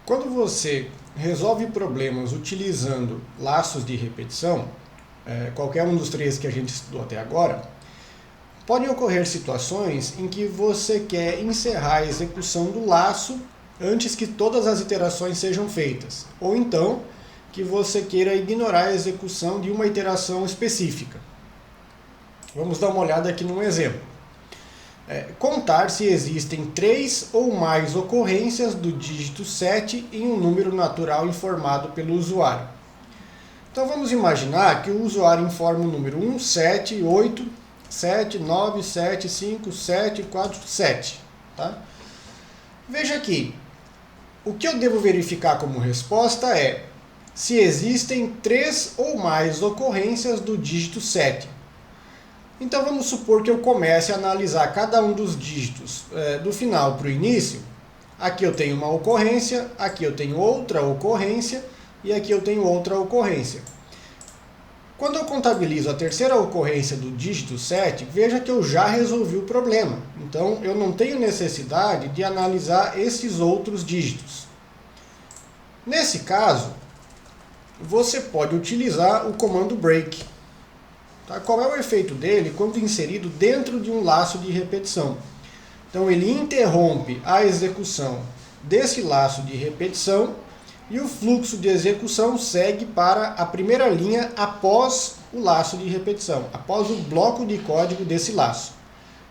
Quando você resolve problemas utilizando laços de repetição, qualquer um dos três que a gente estudou até agora, podem ocorrer situações em que você quer encerrar a execução do laço antes que todas as iterações sejam feitas, ou então que você queira ignorar a execução de uma iteração específica. Vamos dar uma olhada aqui num exemplo. Contar se existem 3 ou mais ocorrências do dígito 7 em um número natural informado pelo usuário. Então vamos imaginar que o usuário informa o número 1, 7, 8, 7, 9, 7, 5, 7, 4, 7. Tá? Veja aqui, o que eu devo verificar como resposta é se existem 3 ou mais ocorrências do dígito 7. Então vamos supor que eu comece a analisar cada um dos dígitos do final para o início. Aqui eu tenho uma ocorrência, aqui eu tenho outra ocorrência e aqui eu tenho outra ocorrência. Quando eu contabilizo a terceira ocorrência do dígito 7, veja que eu já resolvi o problema. Então eu não tenho necessidade de analisar esses outros dígitos. Nesse caso, você pode utilizar o comando break. Tá? Qual é o efeito dele quando inserido dentro de um laço de repetição? Então ele interrompe a execução desse laço de repetição e o fluxo de execução segue para a primeira linha após o laço de repetição, após o bloco de código desse laço.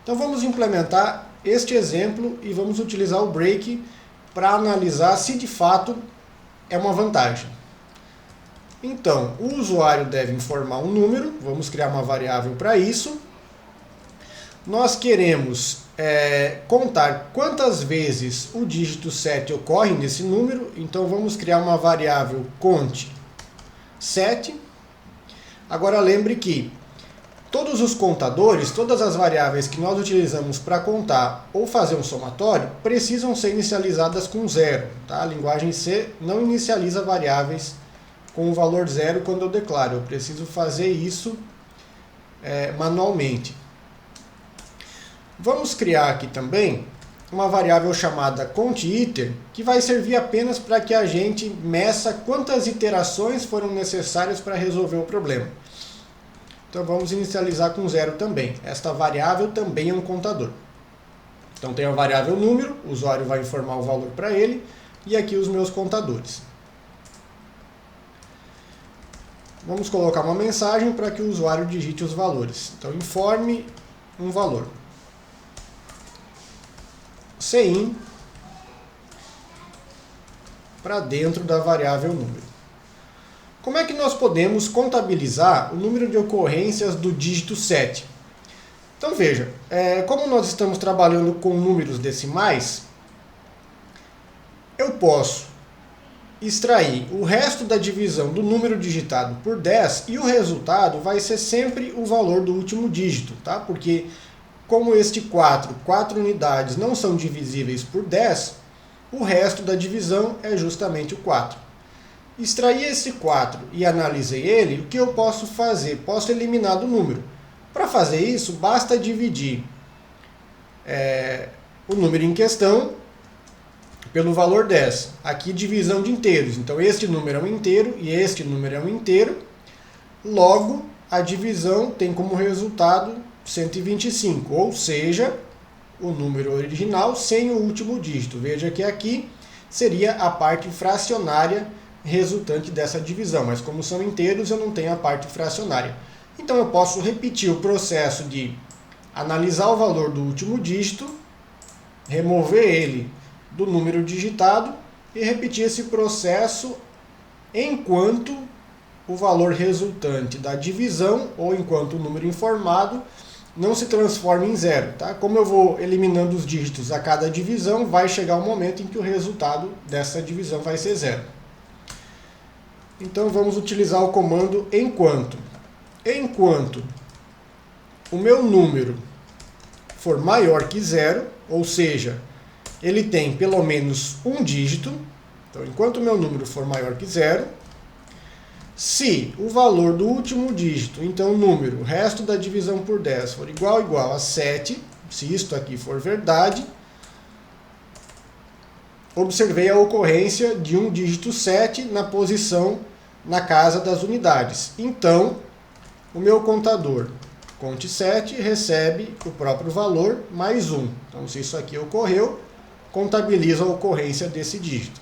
Então vamos implementar este exemplo e vamos utilizar o break para analisar se de fato é uma vantagem. Então, o usuário deve informar um número, vamos criar uma variável para isso. Nós queremos contar quantas vezes o dígito 7 ocorre nesse número, então vamos criar uma variável cont 7. Agora lembre que todos os contadores, todas as variáveis que nós utilizamos para contar ou fazer um somatório, precisam ser inicializadas com 0. Tá? A linguagem C não inicializa variáveis com o valor 0 quando eu declaro. Eu preciso fazer isso manualmente. Vamos criar aqui também uma variável chamada countIter, que vai servir apenas para que a gente meça quantas iterações foram necessárias para resolver o problema. Então vamos inicializar com 0 também. Esta variável também é um contador. Então tem a variável número, o usuário vai informar o valor para ele, e aqui os meus contadores. Vamos colocar uma mensagem para que o usuário digite os valores. Então, informe um valor. Cin para dentro da variável número. Como é que nós podemos contabilizar o número de ocorrências do dígito 7? Então veja, como nós estamos trabalhando com números decimais, eu posso extrair o resto da divisão do número digitado por 10 e o resultado vai ser sempre o valor do último dígito, tá? Porque como este 4 unidades não são divisíveis por 10, o resto da divisão é justamente o 4. Extrair esse 4 e analisei ele, o que eu posso fazer? Posso eliminar do número. Para fazer isso, basta dividir o número em questão pelo valor 10. Aqui divisão de inteiros. Então este número é um inteiro e este número é um inteiro. Logo, a divisão tem como resultado 125, ou seja, o número original sem o último dígito. Veja que aqui seria a parte fracionária resultante dessa divisão, mas como são inteiros eu não tenho a parte fracionária. Então eu posso repetir o processo de analisar o valor do último dígito, remover ele do número digitado e repetir esse processo enquanto o valor resultante da divisão ou enquanto o número informado não se transforma em 0. Tá? Como eu vou eliminando os dígitos a cada divisão, vai chegar um momento em que o resultado dessa divisão vai ser 0. Então vamos utilizar o comando enquanto. Enquanto o meu número for maior que 0, ou seja, ele tem pelo menos um dígito, então enquanto o meu número for maior que 0, se o valor do último dígito, então o número, o resto da divisão por 10 for igual a 7, se isto aqui for verdade, observei a ocorrência de um dígito 7 na posição na casa das unidades. Então, o meu contador conte 7 recebe o próprio valor mais 1. Então, se isso aqui ocorreu, contabilizo a ocorrência desse dígito.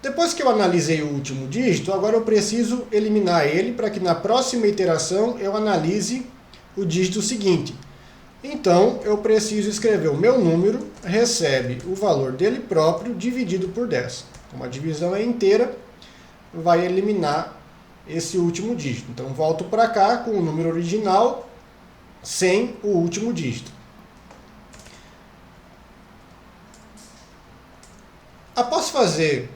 Depois que eu analisei o último dígito, agora eu preciso eliminar ele para que na próxima iteração eu analise o dígito seguinte. Então, eu preciso escrever o meu número, recebe o valor dele próprio dividido por 10. Como a divisão é inteira, vai eliminar esse último dígito. Então, volto para cá com o número original sem o último dígito. Após fazer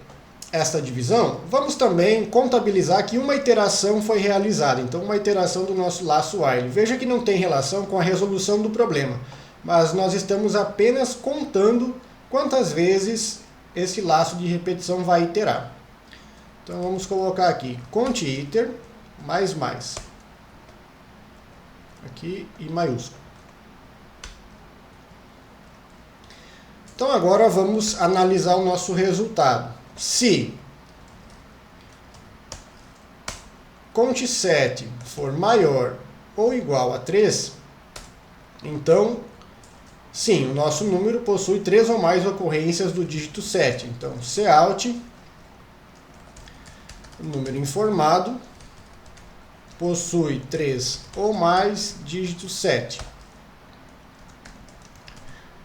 esta divisão, vamos também contabilizar que uma iteração foi realizada. Então, uma iteração do nosso laço while. Veja que não tem relação com a resolução do problema, mas nós estamos apenas contando quantas vezes esse laço de repetição vai iterar. Então, vamos colocar aqui conte iter mais aqui e maiúsculo. Então, agora vamos analisar o nosso resultado. Se conte 7 for maior ou igual a 3, então, sim, o nosso número possui 3 ou mais ocorrências do dígito 7. Então, Cout, o número informado, possui 3 ou mais dígitos 7.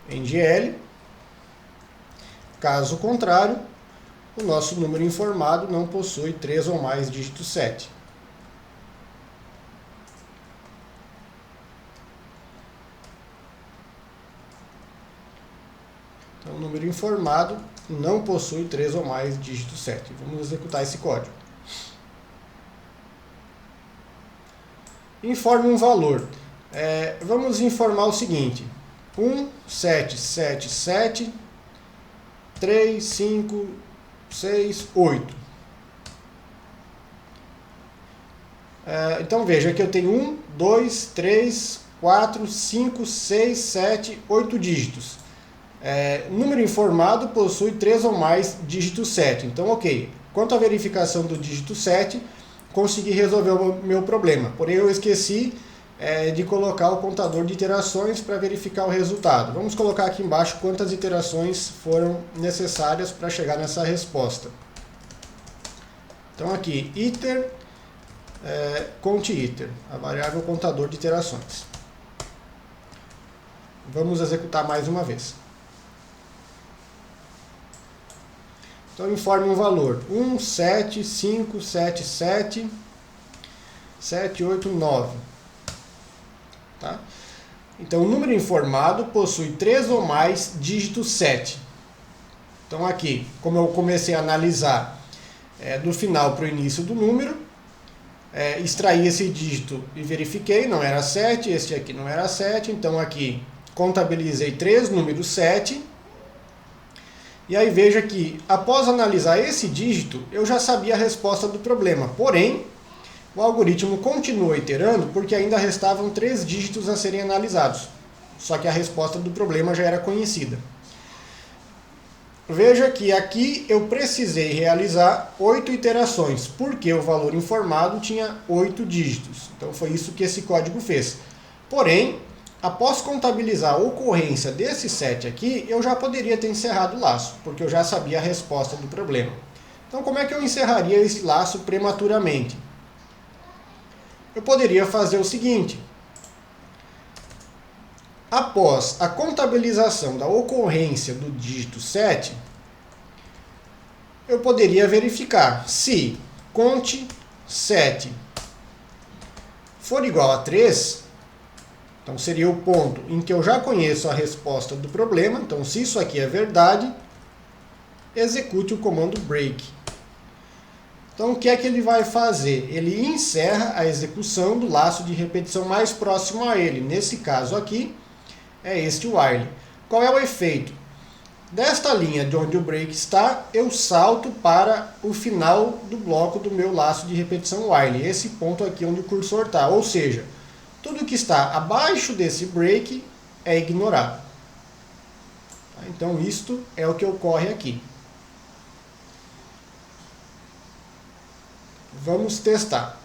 End L, caso contrário, o nosso número informado não possui 3 ou mais dígitos 7. Então, o número informado não possui 3 ou mais dígitos 7. Vamos executar esse código. Informe um valor. Vamos informar o seguinte: 1777 3, 5, 6, 8. Então veja que eu tenho 1, 2, 3, 4, 5, 6, 7, 8 dígitos. Número informado possui 3 ou mais dígitos 7. Então, ok. Quanto à verificação do dígito 7, consegui resolver o meu problema. Porém, eu esqueci de colocar o contador de iterações para verificar o resultado. Vamos colocar aqui embaixo quantas iterações foram necessárias para chegar nessa resposta. Então aqui, iter, conte iter, a variável contador de iterações. Vamos executar mais uma vez. Então informe um valor, 1, 7, 5, 7, 7, 7, 8, 9. Tá? Então, o número informado possui 3 ou mais dígitos 7. Então, aqui, como eu comecei a analisar do final para o início do número, extraí esse dígito e verifiquei, não era 7, este aqui não era 7, então aqui contabilizei 3 números 7. E aí veja que, após analisar esse dígito, eu já sabia a resposta do problema, porém, o algoritmo continua iterando porque ainda restavam 3 dígitos a serem analisados. Só que a resposta do problema já era conhecida. Veja que aqui eu precisei realizar 8 iterações, porque o valor informado tinha 8 dígitos. Então foi isso que esse código fez. Porém, após contabilizar a ocorrência desse 7 aqui, eu já poderia ter encerrado o laço, porque eu já sabia a resposta do problema. Então como é que eu encerraria esse laço prematuramente? Eu poderia fazer o seguinte: após a contabilização da ocorrência do dígito 7, eu poderia verificar se conte 7 for igual a 3, então seria o ponto em que eu já conheço a resposta do problema. Então, se isso aqui é verdade, execute o comando break. Então, o que é que ele vai fazer? Ele encerra a execução do laço de repetição mais próximo a ele. Nesse caso aqui, é este while. Qual é o efeito? Desta linha de onde o break está, eu salto para o final do bloco do meu laço de repetição while. Esse ponto aqui onde o cursor está. Ou seja, tudo que está abaixo desse break é ignorado. Então isto é o que ocorre aqui. Vamos testar.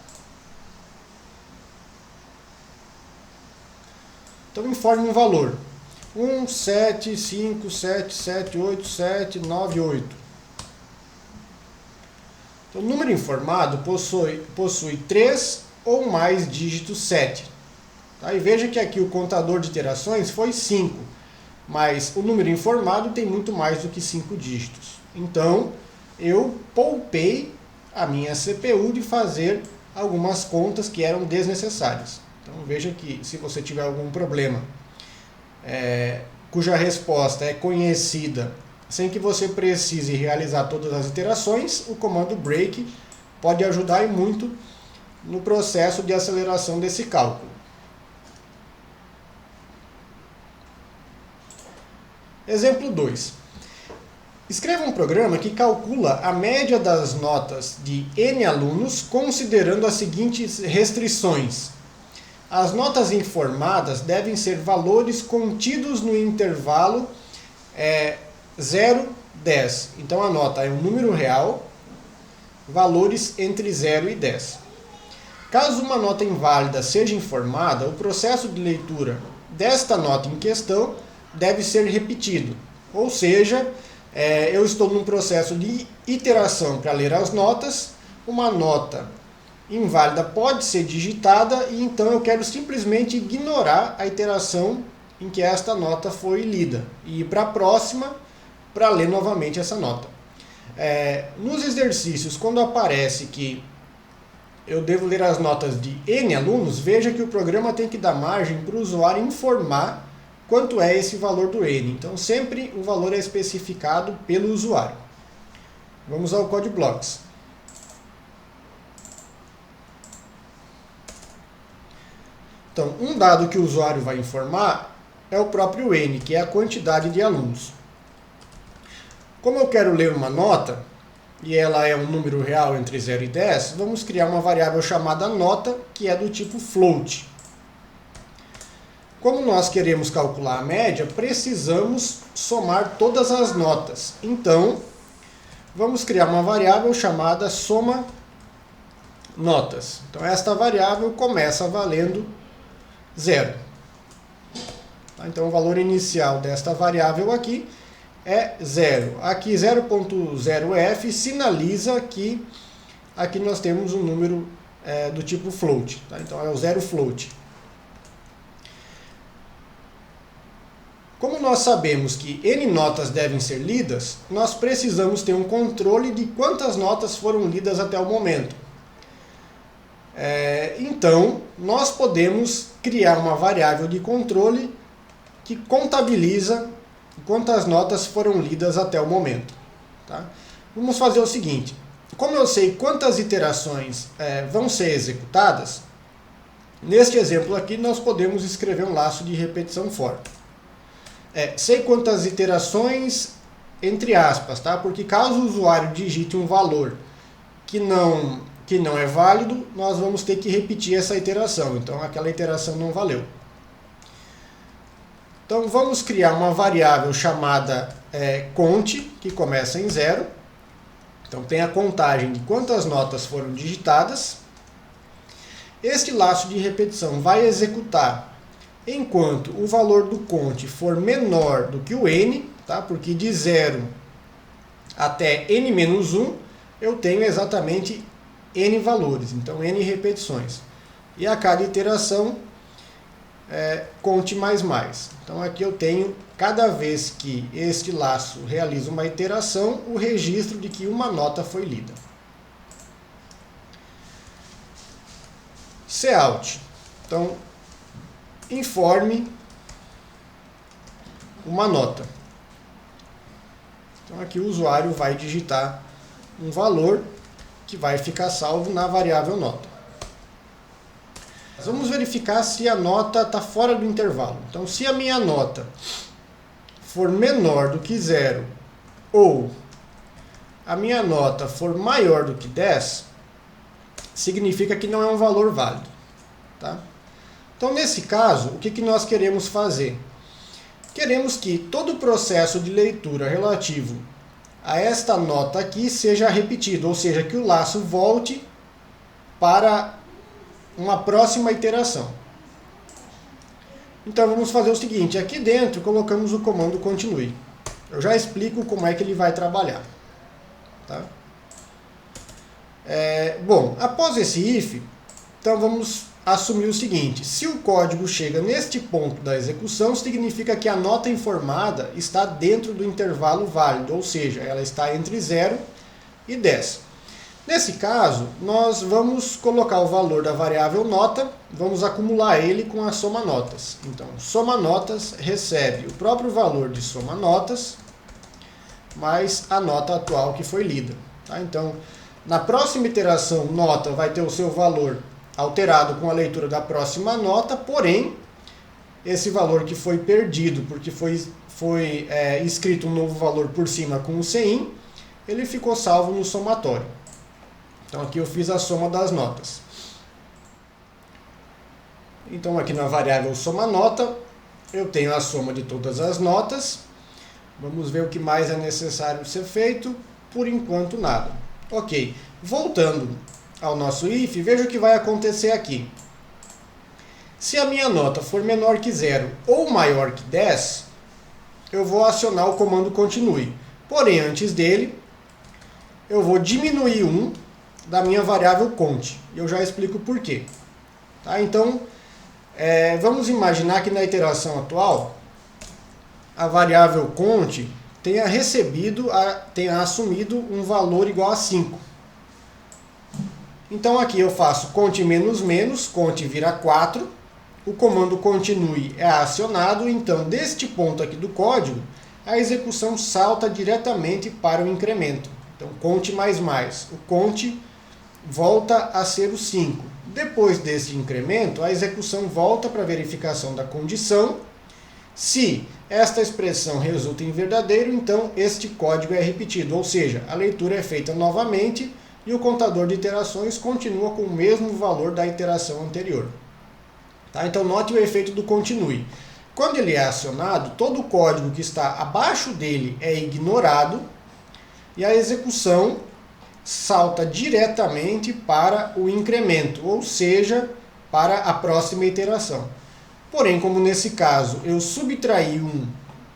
Então informe um valor. 175777878. Então, o número informado possui 3 ou mais dígitos 7. Tá? E veja que aqui o contador de iterações foi 5, mas o número informado tem muito mais do que 5 dígitos. Então, eu poupei a minha CPU de fazer algumas contas que eram desnecessárias. Então, veja que se você tiver algum problema cuja resposta é conhecida sem que você precise realizar todas as iterações, o comando break pode ajudar e muito no processo de aceleração desse cálculo. Exemplo 2. Escreva um programa que calcula a média das notas de N alunos considerando as seguintes restrições. As notas informadas devem ser valores contidos no intervalo 0 e 10. Então a nota é um número real, valores entre 0 e 10. Caso uma nota inválida seja informada, o processo de leitura desta nota em questão deve ser repetido. Ou seja, eu estou num processo de iteração para ler as notas, uma nota inválida pode ser digitada e então eu quero simplesmente ignorar a iteração em que esta nota foi lida e ir para a próxima para ler novamente essa nota. Nos exercícios, quando aparece que eu devo ler as notas de N alunos, veja que o programa tem que dar margem para o usuário informar quanto é esse valor do N. Então sempre o valor é especificado pelo usuário. Vamos ao Code Blocks. Então, um dado que o usuário vai informar é o próprio N, que é a quantidade de alunos. Como eu quero ler uma nota, e ela é um número real entre 0 e 10, vamos criar uma variável chamada nota, que é do tipo float. Como nós queremos calcular a média, precisamos somar todas as notas. Então, vamos criar uma variável chamada soma notas. Então, esta variável começa valendo 0. Então o valor inicial desta variável aqui é 0. Aqui 0.0f sinaliza que aqui nós temos um número do tipo float. Tá? Então é o 0 float. Como nós sabemos que N notas devem ser lidas, nós precisamos ter um controle de quantas notas foram lidas até o momento. Então, nós podemos criar uma variável de controle que contabiliza quantas notas foram lidas até o momento. Tá? Vamos fazer o seguinte, como eu sei quantas iterações vão ser executadas, neste exemplo aqui nós podemos escrever um laço de repetição for. Sei quantas iterações, entre aspas, tá? Porque caso o usuário digite um valor que não é válido, nós vamos ter que repetir essa iteração. Então, aquela iteração não valeu. Então, vamos criar uma variável chamada cont, que começa em 0. Então, tem a contagem de quantas notas foram digitadas. Este laço de repetição vai executar enquanto o valor do cont for menor do que o n, tá? Porque de 0 até n-1, eu tenho exatamente N valores, então N repetições. E a cada iteração, conte mais. Então aqui eu tenho, cada vez que este laço realiza uma iteração, o registro de que uma nota foi lida. Cout. Então, informe uma nota. Então aqui o usuário vai digitar um valor que vai ficar salvo na variável nota. Vamos verificar se a nota está fora do intervalo. Então, se a minha nota for menor do que 0 ou a minha nota for maior do que 10, significa que não é um valor válido. Tá? Então, nesse caso, o que nós queremos fazer? queremos que todo o processo de leitura relativo a esta nota aqui seja repetido, ou seja, que o laço volte para uma próxima iteração. Então vamos fazer o seguinte, aqui dentro colocamos o comando continue. Eu já explico como é que ele vai trabalhar. Tá? Bom, após esse if, então vamos assumir o seguinte, se o código chega neste ponto da execução, significa que a nota informada está dentro do intervalo válido, ou seja, ela está entre 0 e 10. Nesse caso, nós vamos colocar o valor da variável nota, vamos acumular ele com a soma notas. Então, soma notas recebe o próprio valor de soma notas, mais a nota atual que foi lida. Tá? Então, na próxima iteração, nota vai ter o seu valor alterado com a leitura da próxima nota, porém, esse valor que foi perdido, porque foi escrito um novo valor por cima com o CIN, ele ficou salvo no somatório. Então aqui eu fiz a soma das notas. Então aqui na variável soma nota, eu tenho a soma de todas as notas. Vamos ver o que mais é necessário ser feito. Por enquanto nada. Ok, voltando ao nosso if, veja o que vai acontecer aqui. Se a minha nota for menor que 0 ou maior que 10, eu vou acionar o comando continue. Porém, antes dele, eu vou diminuir 1 da minha variável cont. Eu já explico por quê. Tá? Então, vamos imaginar que na iteração atual, a variável cont tenha assumido um valor igual a 5. Então aqui eu faço cont menos menos, cont vira 4, o comando continue é acionado, então deste ponto aqui do código, a execução salta diretamente para o incremento. Então cont mais mais, o cont volta a ser o 5. Depois desse incremento, a execução volta para a verificação da condição. Se esta expressão resulta em verdadeiro, então este código é repetido, ou seja, a leitura é feita novamente e o contador de iterações continua com o mesmo valor da iteração anterior. Tá? Então note o efeito do continue. Quando ele é acionado, todo o código que está abaixo dele é ignorado e a execução salta diretamente para o incremento, ou seja, para a próxima iteração. Porém, como nesse caso eu subtraí 1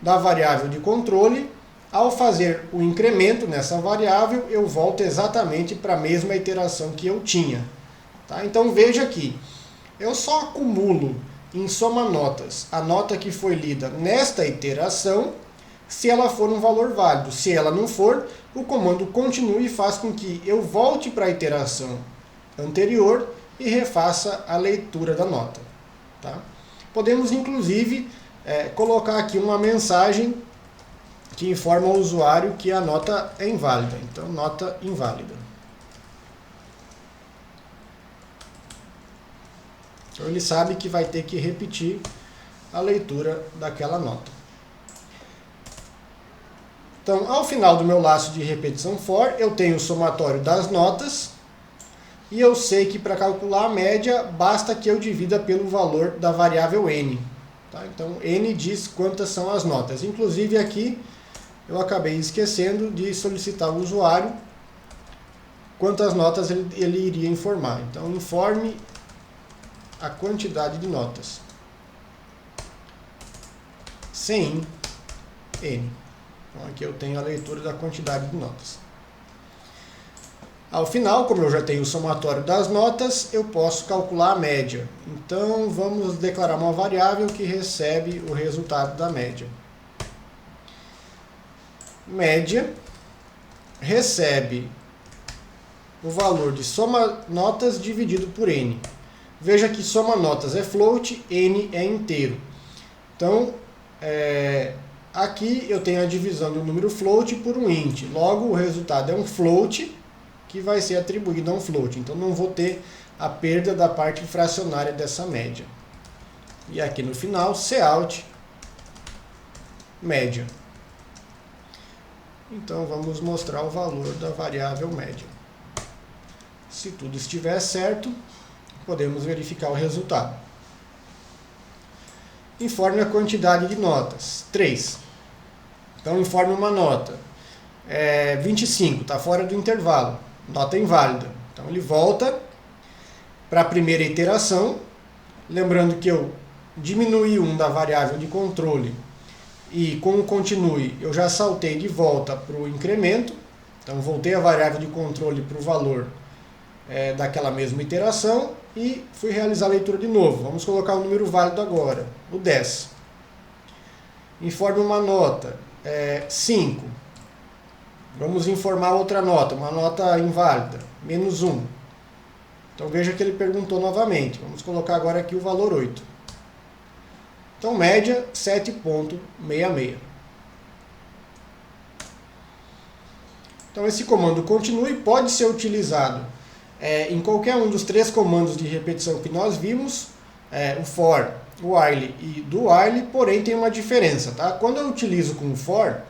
da variável de controle, ao fazer o incremento nessa variável, eu volto exatamente para a mesma iteração que eu tinha. Tá? Então veja aqui, eu só acumulo em soma notas a nota que foi lida nesta iteração, se ela for um valor válido. Se ela não for, o comando continue faz com que eu volte para a iteração anterior e refaça a leitura da nota. Tá? Podemos, inclusive, colocar aqui uma mensagem que informa o usuário que a nota é inválida. Então, nota inválida. Então, ele sabe que vai ter que repetir a leitura daquela nota. Então, ao final do meu laço de repetição for, eu tenho o somatório das notas e eu sei que para calcular a média, basta que eu divida pelo valor da variável n. Tá? Então, n diz quantas são as notas. Inclusive, aqui eu acabei esquecendo de solicitar ao usuário quantas notas ele iria informar. Então, informe a quantidade de notas. Sem n. Então, aqui eu tenho a leitura da quantidade de notas. Ao final, como eu já tenho o somatório das notas, eu posso calcular a média. Então, vamos declarar uma variável que recebe o resultado da média. Média recebe o valor de soma notas dividido por n. Veja que soma notas é float, n é inteiro. Então, aqui eu tenho a divisão do número float por um int. Logo, o resultado é um float que vai ser atribuído a um float. Então, não vou ter a perda da parte fracionária dessa média. E aqui no final, cout média. Então, vamos mostrar o valor da variável média. Se tudo estiver certo, podemos verificar o resultado. informe a quantidade de notas, 3. Então informe uma nota, 25, está fora do intervalo, nota inválida. Então ele volta para a primeira iteração, lembrando que eu diminuí 1 da variável de controle e com o continue eu já saltei de volta para o incremento, então voltei a variável de controle para o valor daquela mesma iteração e fui realizar a leitura de novo. Vamos colocar o número válido agora, o 10. Informe uma nota, 5. Vamos informar outra nota, uma nota inválida, menos 1. Então veja que ele perguntou novamente. Vamos colocar agora aqui o valor 8. Então média 7,66. Então esse comando continue pode ser utilizado em qualquer um dos 3 comandos de repetição que nós vimos, o for, o while e do while, porém tem uma diferença, tá? Quando eu utilizo com o for,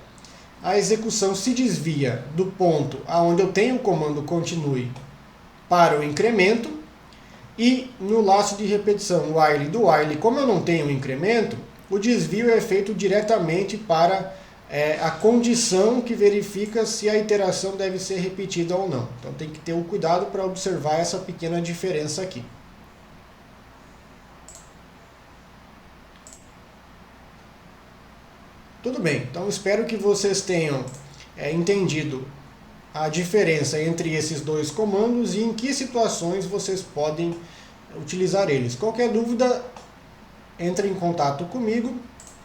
a execução se desvia do ponto aonde eu tenho o comando continue para o incremento, e no laço de repetição while do while, como eu não tenho incremento, o desvio é feito diretamente para a condição que verifica se a iteração deve ser repetida ou não. Então tem que ter o cuidado para observar essa pequena diferença aqui. Tudo bem, então espero que vocês tenham entendido a diferença entre esses 2 comandos e em que situações vocês podem utilizar eles. Qualquer dúvida, entre em contato comigo,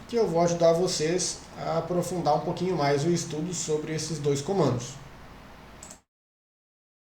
que eu vou ajudar vocês a aprofundar um pouquinho mais o estudo sobre esses 2 comandos.